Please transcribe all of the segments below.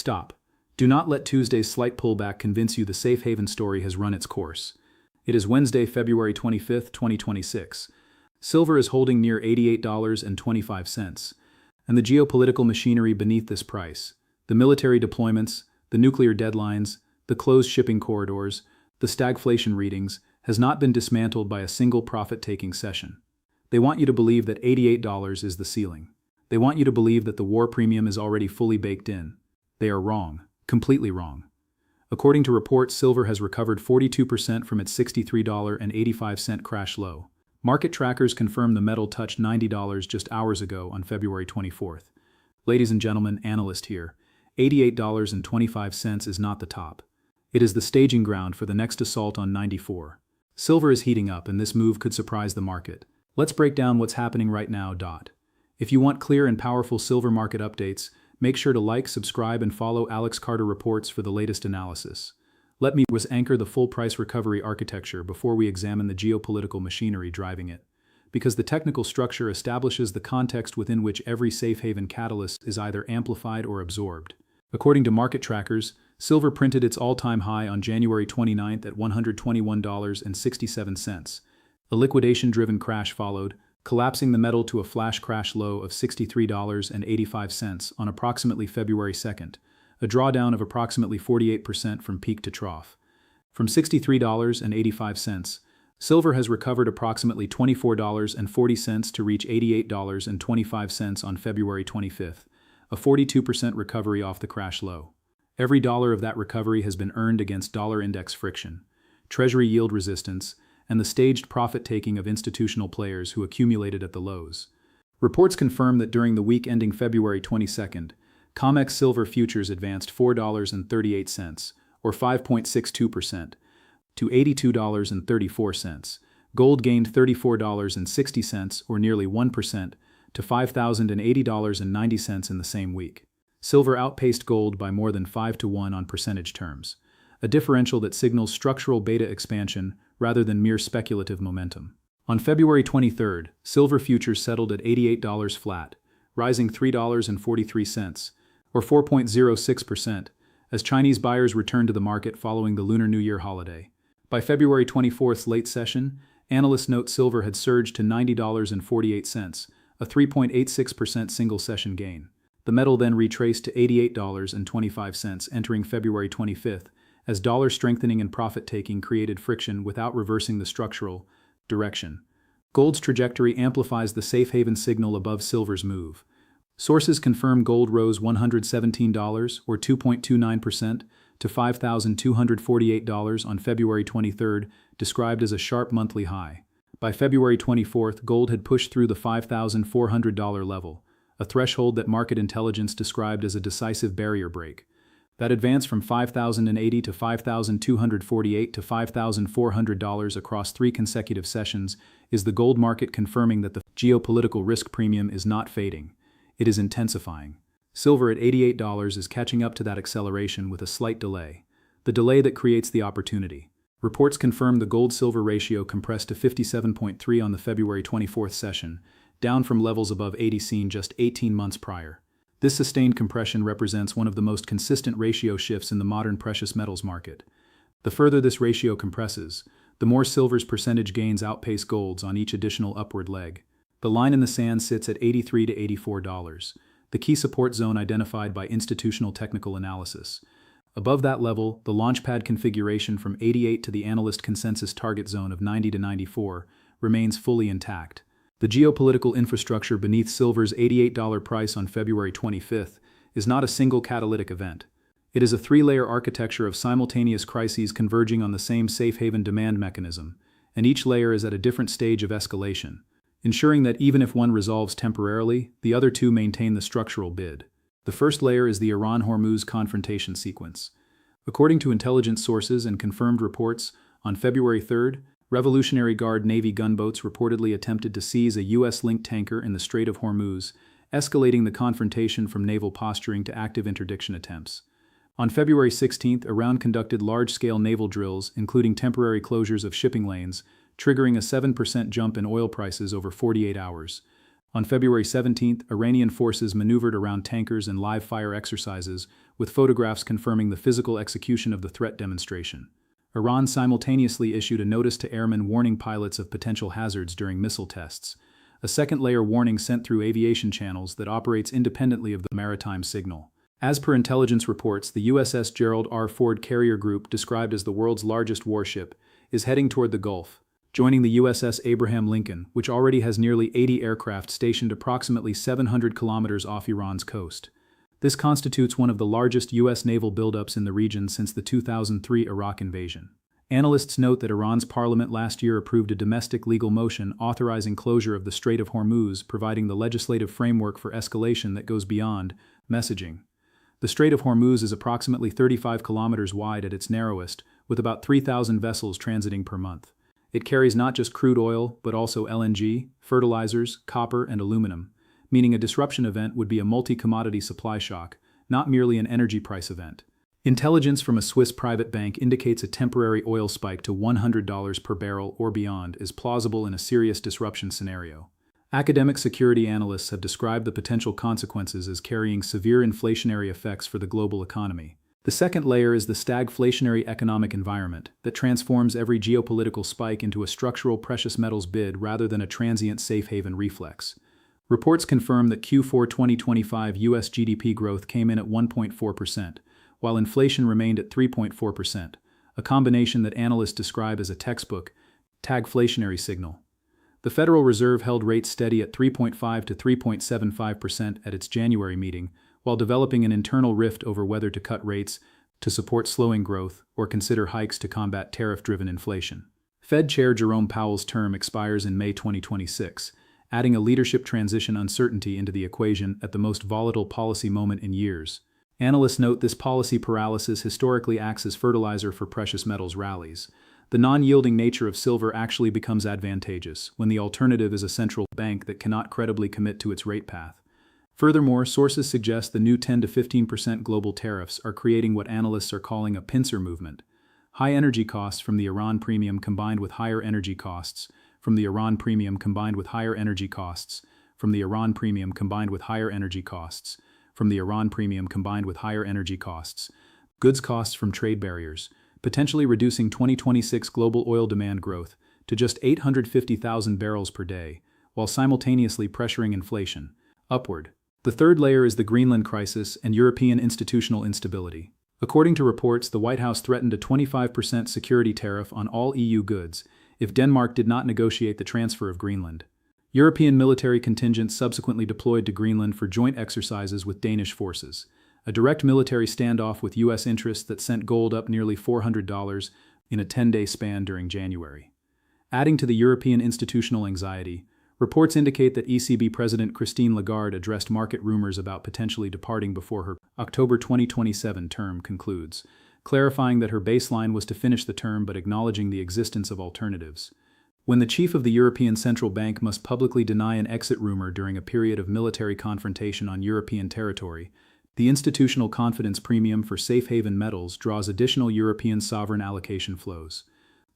Stop. Do not let Tuesday's slight pullback convince you the safe haven story has run its course. It is Wednesday, February 25, 2026. Silver is holding near $88.25, and the geopolitical machinery beneath this price, the military deployments, the nuclear deadlines, the closed shipping corridors, the stagflation readings, has not been dismantled by a single profit-taking session. They want you to believe that $88 is the ceiling. They want you to believe that the war premium is already fully baked in. They are wrong, completely wrong. According to reports, silver has recovered 42% from its $63.85 crash low. Market trackers confirm the metal touched $90 just hours ago on February 24th. Ladies and gentlemen, analyst here. $88.25 is not the top. It is the staging ground for the next assault on 94. Silver is heating up, and this move could surprise the market. Let's break down what's happening right now. If you want clear and powerful silver market updates, make sure to like, subscribe, and follow Alex Carter Reports for the latest analysis. Let me anchor the full price recovery architecture before we examine the geopolitical machinery driving it, because the technical structure establishes the context within which every safe haven catalyst is either amplified or absorbed. According to market trackers, silver printed its all-time high on January 29th at $121.67. A liquidation-driven crash followed, collapsing the metal to a flash crash low of $63.85 on approximately February 2nd, a drawdown of approximately 48% from peak to trough. From $63.85, silver has recovered approximately $24.40 to reach $88.25 on February 25th, a 42% recovery off the crash low. Every dollar of that recovery has been earned against dollar index friction, treasury yield resistance, and the staged profit-taking of institutional players who accumulated at the lows. Reports confirm that during the week ending February 22nd, COMEX silver futures advanced $4.38, or 5.62%, to $82.34. Gold gained $34.60, or nearly 1%, to $5,080.90 in the same week. Silver outpaced gold by more than 5-to-1 on percentage terms, a differential that signals structural beta expansion rather than mere speculative momentum. On February 23rd, silver futures settled at $88 flat, rising $3.43, or 4.06%, as Chinese buyers returned to the market following the Lunar New Year holiday. By February 24th's late session, analysts note silver had surged to $90.48, a 3.86% single-session gain. The metal then retraced to $88.25 entering February 25th, as dollar strengthening and profit-taking created friction without reversing the structural direction. Gold's trajectory amplifies the safe haven signal above silver's move. Sources confirm gold rose $117, or 2.29%, to $5,248 on February 23rd, described as a sharp monthly high. By February 24th, gold had pushed through the $5,400 level, a threshold that market intelligence described as a decisive barrier break. That advance from $5,080 to $5,248 to $5,400 across 3 consecutive sessions is the gold market confirming that the geopolitical risk premium is not fading. It is intensifying. Silver at $88 is catching up to that acceleration with a slight delay, the delay that creates the opportunity. Reports confirm the gold-silver ratio compressed to 57.3 on the February 24th session, down from levels above 80 seen just 18 months prior. This sustained compression represents one of the most consistent ratio shifts in the modern precious metals market. The further this ratio compresses, the more silver's percentage gains outpace gold's on each additional upward leg. The line in the sand sits at $83 to $84, the key support zone identified by institutional technical analysis. Above that level, the launchpad configuration from 88 to the analyst consensus target zone of 90 to 94 remains fully intact. The geopolitical infrastructure beneath silver's $88 price on February 25th is not a single catalytic event. It is a 3-layer architecture of simultaneous crises converging on the same safe haven demand mechanism, and each layer is at a different stage of escalation, ensuring that even if one resolves temporarily, the other two maintain the structural bid. The first layer is the Iran-Hormuz confrontation sequence. According to intelligence sources and confirmed reports, on February 3rd, Revolutionary Guard Navy gunboats reportedly attempted to seize a U.S.-linked tanker in the Strait of Hormuz, escalating the confrontation from naval posturing to active interdiction attempts. On February 16th, Iran conducted large-scale naval drills, including temporary closures of shipping lanes, triggering a 7% jump in oil prices over 48 hours. On February 17th, Iranian forces maneuvered around tankers and live-fire exercises with photographs confirming the physical execution of the threat demonstration. Iran simultaneously issued a notice to airmen warning pilots of potential hazards during missile tests, a second-layer warning sent through aviation channels that operates independently of the maritime signal. As per intelligence reports, the USS Gerald R. Ford carrier group, described as the world's largest warship, is heading toward the Gulf, joining the USS Abraham Lincoln, which already has nearly 80 aircraft stationed approximately 700 kilometers off Iran's coast. This constitutes one of the largest U.S. naval buildups in the region since the 2003 Iraq invasion. Analysts note that Iran's parliament last year approved a domestic legal motion authorizing closure of the Strait of Hormuz, providing the legislative framework for escalation that goes beyond messaging. The Strait of Hormuz is approximately 35 kilometers wide at its narrowest, with about 3,000 vessels transiting per month. It carries not just crude oil, but also LNG, fertilizers, copper, and aluminum, meaning a disruption event would be a multi-commodity supply shock, not merely an energy price event. Intelligence from a Swiss private bank indicates a temporary oil spike to $100 per barrel or beyond is plausible in a serious disruption scenario. Academic security analysts have described the potential consequences as carrying severe inflationary effects for the global economy. The second layer is the stagflationary economic environment that transforms every geopolitical spike into a structural precious metals bid rather than a transient safe haven reflex. Reports confirm that Q4 2025 U.S. GDP growth came in at 1.4%, while inflation remained at 3.4%, a combination that analysts describe as a textbook tagflationary signal. The Federal Reserve held rates steady at 3.5 to 3.75% at its January meeting, while developing an internal rift over whether to cut rates to support slowing growth or consider hikes to combat tariff-driven inflation. Fed Chair Jerome Powell's term expires in May 2026, adding a leadership transition uncertainty into the equation at the most volatile policy moment in years. Analysts note this policy paralysis historically acts as fertilizer for precious metals rallies. The non-yielding nature of silver actually becomes advantageous when the alternative is a central bank that cannot credibly commit to its rate path. Furthermore, sources suggest the new 10 to 15% global tariffs are creating what analysts are calling a pincer movement. High energy costs from the Iran premium combined with higher energy costs, from the Iran premium combined with higher energy costs, from the Iran premium combined with higher energy costs, from the Iran premium combined with higher energy costs, goods costs from trade barriers, potentially reducing 2026 global oil demand growth to just 850,000 barrels per day, while simultaneously pressuring inflation upward. The third layer is the Greenland crisis and European institutional instability. According to reports, the White House threatened a 25% security tariff on all EU goods if Denmark did not negotiate the transfer of Greenland. European military contingents subsequently deployed to Greenland for joint exercises with Danish forces, a direct military standoff with U.S. interests that sent gold up nearly $400 in a 10-day span during January. Adding to the European institutional anxiety, reports indicate that ECB President Christine Lagarde addressed market rumors about potentially departing before her October 2027 term concludes, clarifying that her baseline was to finish the term but acknowledging the existence of alternatives. When the chief of the European Central Bank must publicly deny an exit rumor during a period of military confrontation on European territory, the institutional confidence premium for safe haven metals draws additional European sovereign allocation flows.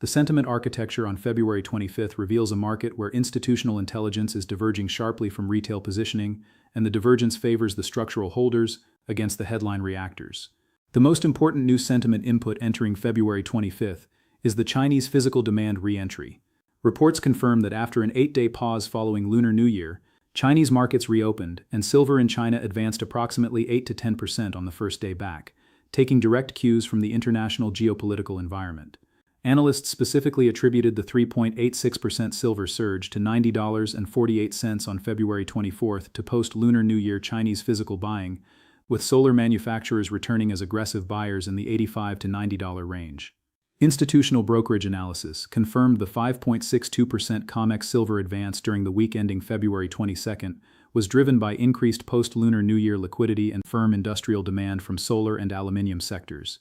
The sentiment architecture on February 25 reveals a market where institutional intelligence is diverging sharply from retail positioning, and the divergence favors the structural holders against the headline reactors. The most important new sentiment input entering February 25 is the Chinese physical demand re-entry. Reports confirm that after an 8-day pause following Lunar New Year, Chinese markets reopened, and silver in China advanced approximately 8 to 10% on the first day back, taking direct cues from the international geopolitical environment. Analysts specifically attributed the 3.86% silver surge to $90.48 on February 24 to post-Lunar New Year Chinese physical buying, with solar manufacturers returning as aggressive buyers in the $85 to $90 range. Institutional brokerage analysis confirmed the 5.62% COMEX silver advance during the week ending February 22 was driven by increased post-Lunar New Year liquidity and firm industrial demand from solar and aluminium sectors.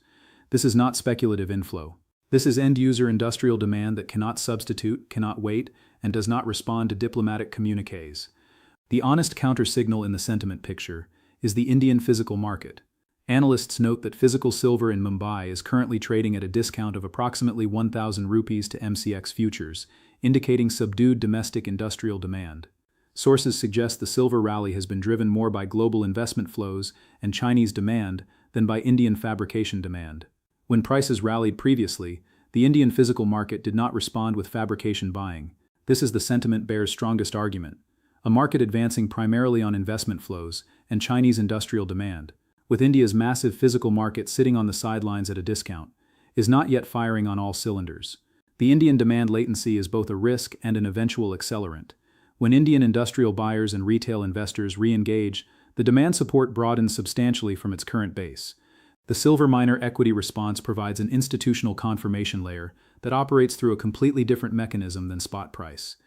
This is not speculative inflow. This is end-user industrial demand that cannot substitute, cannot wait, and does not respond to diplomatic communiques. The honest counter-signal in the sentiment picture is the Indian physical market. Analysts note that physical silver in Mumbai is currently trading at a discount of approximately 1,000 rupees to MCX futures, indicating subdued domestic industrial demand. Sources suggest the silver rally has been driven more by global investment flows and Chinese demand than by Indian fabrication demand. When prices rallied previously, the Indian physical market did not respond with fabrication buying. This is the sentiment bear's strongest argument. A market advancing primarily on investment flows and Chinese industrial demand, with India's massive physical market sitting on the sidelines at a discount, is not yet firing on all cylinders. The Indian demand latency is both a risk and an eventual accelerant. When Indian industrial buyers and retail investors re-engage, the demand support broadens substantially from its current base. The silver miner equity response provides an institutional confirmation layer that operates through a completely different mechanism than spot price.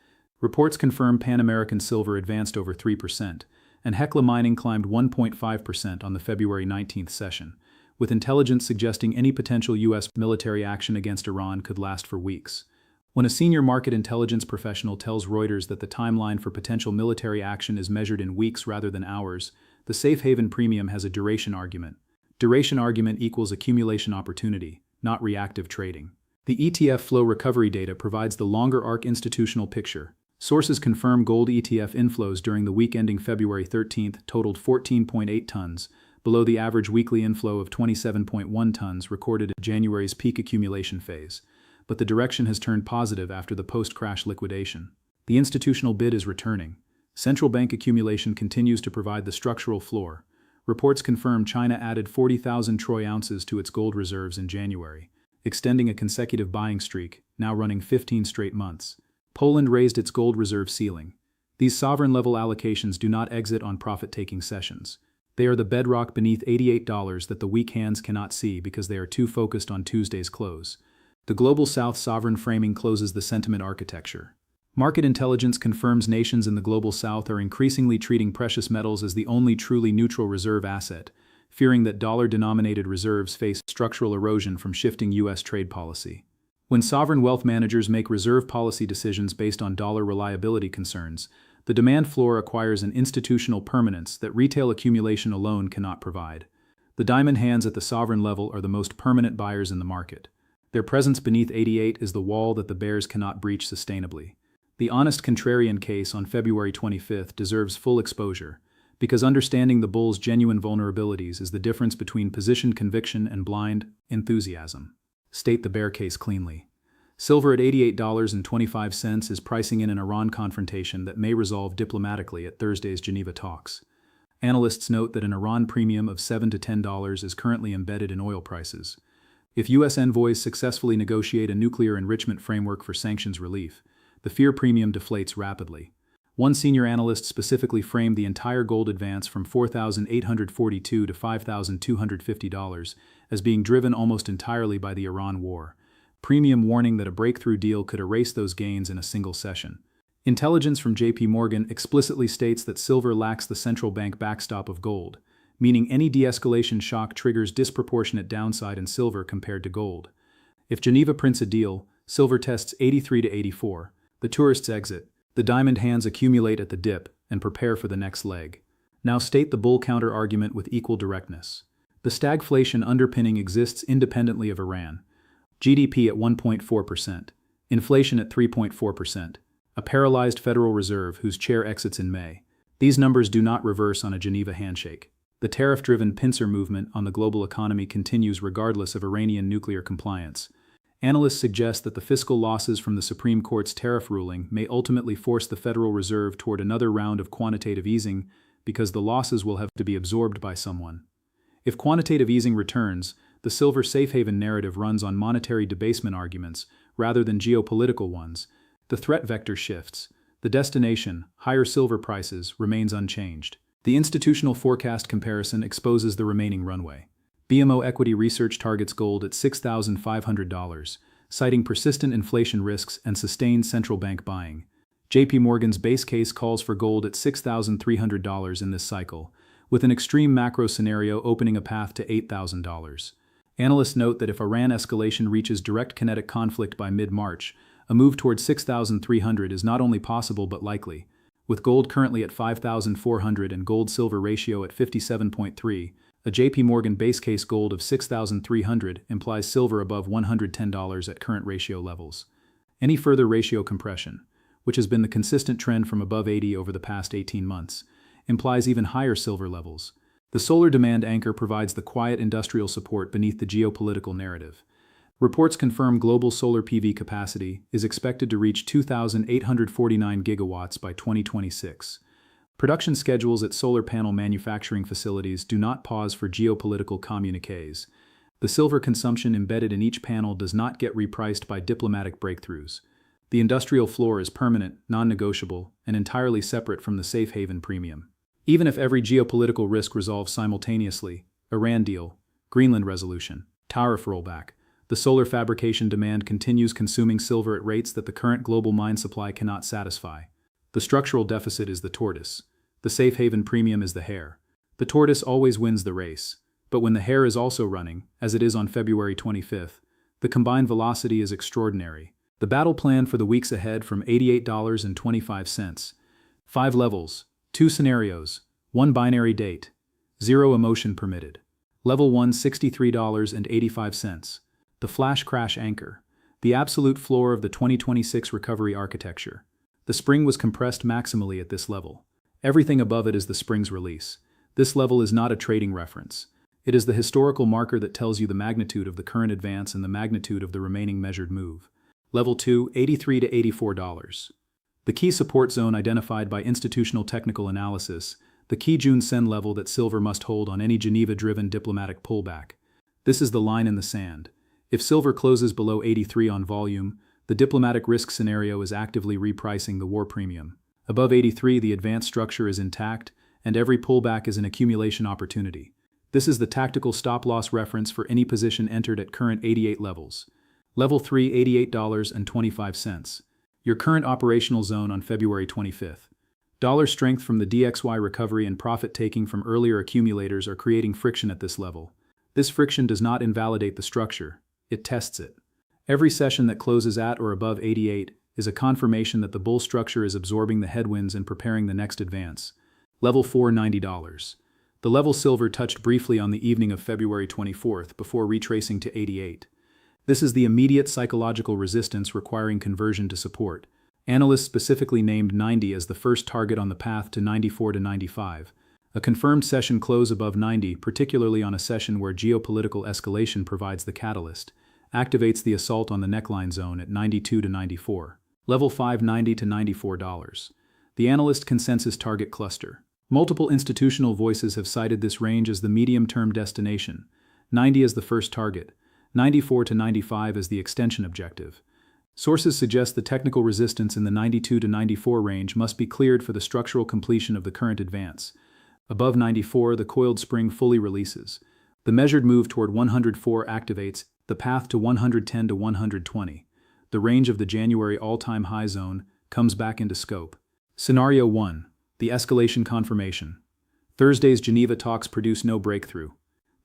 Reports confirm Pan American Silver advanced over 3%, and Hecla Mining climbed 1.5% on the February 19th session, with intelligence suggesting any potential U.S. military action against Iran could last for weeks. When a senior market intelligence professional tells Reuters that the timeline for potential military action is measured in weeks rather than hours, the safe haven premium has a duration argument. Duration argument equals accumulation opportunity, not reactive trading. The ETF flow recovery data provides the longer arc institutional picture. Sources confirm gold ETF inflows during the week ending February 13th totaled 14.8 tons, below the average weekly inflow of 27.1 tons recorded at January's peak accumulation phase. But the direction has turned positive after the post-crash liquidation. The institutional bid is returning. Central bank accumulation continues to provide the structural floor. Reports confirm China added 40,000 troy ounces to its gold reserves in January, extending a consecutive buying streak, now running 15 straight months. Poland raised its gold reserve ceiling. These sovereign-level allocations do not exit on profit-taking sessions. They are the bedrock beneath $88 that the weak hands cannot see because they are too focused on Tuesday's close. The Global South sovereign framing closes the sentiment architecture. Market intelligence confirms nations in the Global South are increasingly treating precious metals as the only truly neutral reserve asset, fearing that dollar-denominated reserves face structural erosion from shifting U.S. trade policy. When sovereign wealth managers make reserve policy decisions based on dollar reliability concerns, the demand floor acquires an institutional permanence that retail accumulation alone cannot provide. The diamond hands at the sovereign level are the most permanent buyers in the market. Their presence beneath 88 is the wall that the bears cannot breach sustainably. The honest contrarian case on February 25th deserves full exposure, because understanding the bull's genuine vulnerabilities is the difference between positioned conviction and blind enthusiasm. State the bear case cleanly. Silver at $88.25 is pricing in an Iran confrontation that may resolve diplomatically at Thursday's Geneva talks. Analysts note that an Iran premium of $7 to $10 is currently embedded in oil prices. If U.S. envoys successfully negotiate a nuclear enrichment framework for sanctions relief, the fear premium deflates rapidly. One senior analyst specifically framed the entire gold advance from $4,842 to $5,250 as being driven almost entirely by the Iran war, premium warning that a breakthrough deal could erase those gains in a single session. Intelligence from J.P. Morgan explicitly states that silver lacks the central bank backstop of gold, meaning any de-escalation shock triggers disproportionate downside in silver compared to gold. If Geneva prints a deal, silver tests 83 to 84, the tourists exit, the diamond hands accumulate at the dip and prepare for the next leg. Now state the bull counter argument with equal directness. The stagflation underpinning exists independently of Iran. GDP at 1.4%, inflation at 3.4%, a paralyzed Federal Reserve whose chair exits in May. These numbers do not reverse on a Geneva handshake. The tariff-driven pincer movement on the global economy continues regardless of Iranian nuclear compliance. Analysts suggest that the fiscal losses from the Supreme Court's tariff ruling may ultimately force the Federal Reserve toward another round of quantitative easing because the losses will have to be absorbed by someone. If quantitative easing returns, the silver safe haven narrative runs on monetary debasement arguments rather than geopolitical ones. The threat vector shifts. The destination, higher silver prices, remains unchanged. The institutional forecast comparison exposes the remaining runway. BMO Equity Research targets gold at $6,500, citing persistent inflation risks and sustained central bank buying. JP Morgan's base case calls for gold at $6,300 in this cycle, with an extreme macro scenario opening a path to $8,000. Analysts note that if Iran escalation reaches direct kinetic conflict by mid-March, a move toward $6,300 is not only possible but likely. With gold currently at $5,400 and gold-silver ratio at 57.3, a JP Morgan base case gold of $6,300 implies silver above $110 at current ratio levels. Any further ratio compression, which has been the consistent trend from above 80 over the past 18 months, implies even higher silver levels. The solar demand anchor provides the quiet industrial support beneath the geopolitical narrative. Reports confirm global solar PV capacity is expected to reach 2,849 gigawatts by 2026. Production schedules at solar panel manufacturing facilities do not pause for geopolitical communiques. The silver consumption embedded in each panel does not get repriced by diplomatic breakthroughs. The industrial floor is permanent, non-negotiable, and entirely separate from the safe haven premium. Even if every geopolitical risk resolves simultaneously, Iran deal, Greenland resolution, tariff rollback, the solar fabrication demand continues consuming silver at rates that the current global mine supply cannot satisfy. The structural deficit is the tortoise. The safe haven premium is the hare. The tortoise always wins the race. But when the hare is also running, as it is on February 25th, the combined velocity is extraordinary. The battle plan for the weeks ahead from $88.25. 5 levels, 2 scenarios, 1 binary date, 0 emotion permitted. Level 1, $63.85. The flash crash anchor, the absolute floor of the 2026 recovery architecture. The spring was compressed maximally at this level. Everything above it is the spring's release. This level is not a trading reference. It is the historical marker that tells you the magnitude of the current advance and the magnitude of the remaining measured move. Level 2, $83 to $84. The key support zone identified by institutional technical analysis, the key June Sen level that silver must hold on any Geneva-driven diplomatic pullback. This is the line in the sand. If silver closes below 83 on volume, the diplomatic risk scenario is actively repricing the war premium. Above 83, the advanced structure is intact, and every pullback is an accumulation opportunity. This is the tactical stop-loss reference for any position entered at current 88 levels. Level 3, $88.25. Your current operational zone on February 25th. Dollar strength from the DXY recovery and profit-taking from earlier accumulators are creating friction at this level. This friction does not invalidate the structure, it tests it. Every session that closes at or above 88 is a confirmation that the bull structure is absorbing the headwinds and preparing the next advance. Level 4, $90. The level silver touched briefly on the evening of February 24th before retracing to 88. This is the immediate psychological resistance requiring conversion to support. Analysts specifically named 90 as the first target on the path to 94 to 95. A confirmed session close above 90, particularly on a session where geopolitical escalation provides the catalyst, activates the assault on the neckline zone at 92 to 94. Level 5, $90 to $94. The analyst consensus target cluster. Multiple institutional voices have cited this range as the medium-term destination, 90 as the first target, 94 to 95 as the extension objective. Sources suggest the technical resistance in the 92 to 94 range must be cleared for the structural completion of the current advance. Above 94, the coiled spring fully releases. The measured move toward 104 activates the path to 110 to 120. The range of the January all-time high zone comes back into scope. Scenario 1. The escalation confirmation. Thursday's Geneva talks produce no breakthrough.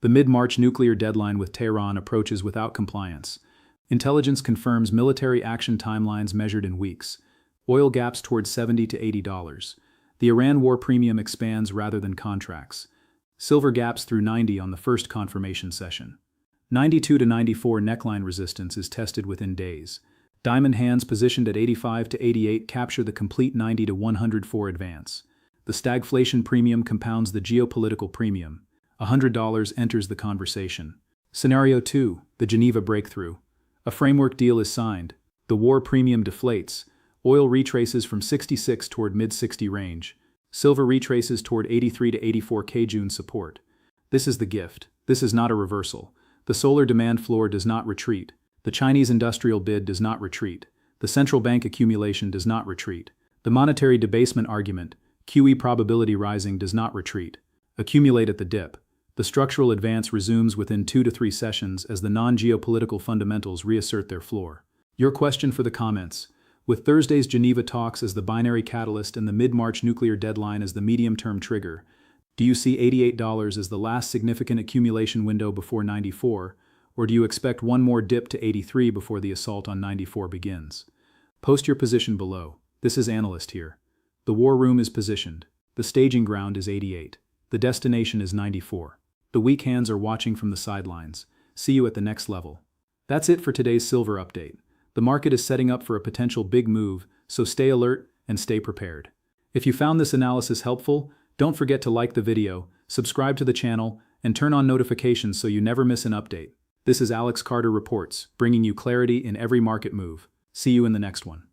The mid-March nuclear deadline with Tehran approaches without compliance. Intelligence confirms military action timelines measured in weeks. Oil gaps toward $70 to $80. The Iran war premium expands rather than contracts. Silver gaps through 90 on the first confirmation session. 92 to 94 neckline resistance is tested within days. Diamond hands positioned at 85 to 88 capture the complete 90 to 104 advance. The stagflation premium compounds the geopolitical premium. $100 enters the conversation. Scenario 2. The Geneva breakthrough. A framework deal is signed. The war premium deflates. Oil retraces from 66 toward mid-60 range. Silver retraces toward 83 to 84 K June support. This is the gift. This is not a reversal. The solar demand floor does not retreat. The Chinese industrial bid does not retreat. The central bank accumulation does not retreat. The monetary debasement argument, QE probability rising, does not retreat. Accumulate at the dip. The structural advance resumes within 2 to 3 sessions as the non-geopolitical fundamentals reassert their floor. Your question for the comments. With Thursday's Geneva talks as the binary catalyst and the mid-March nuclear deadline as the medium-term trigger, do you see $88 as the last significant accumulation window before 94, or do you expect one more dip to 83 before the assault on 94 begins? Post your position below. This is Analyst here. The war room is positioned. The staging ground is 88. The destination is 94. The weak hands are watching from the sidelines. See you at the next level. That's it for today's silver update. The market is setting up for a potential big move, so stay alert and stay prepared. If you found this analysis helpful, don't forget to like the video, Subscribe to the channel and turn on notifications so you never miss an update. This is Alex Carter Reports, bringing you clarity in every market move. See you in the next one.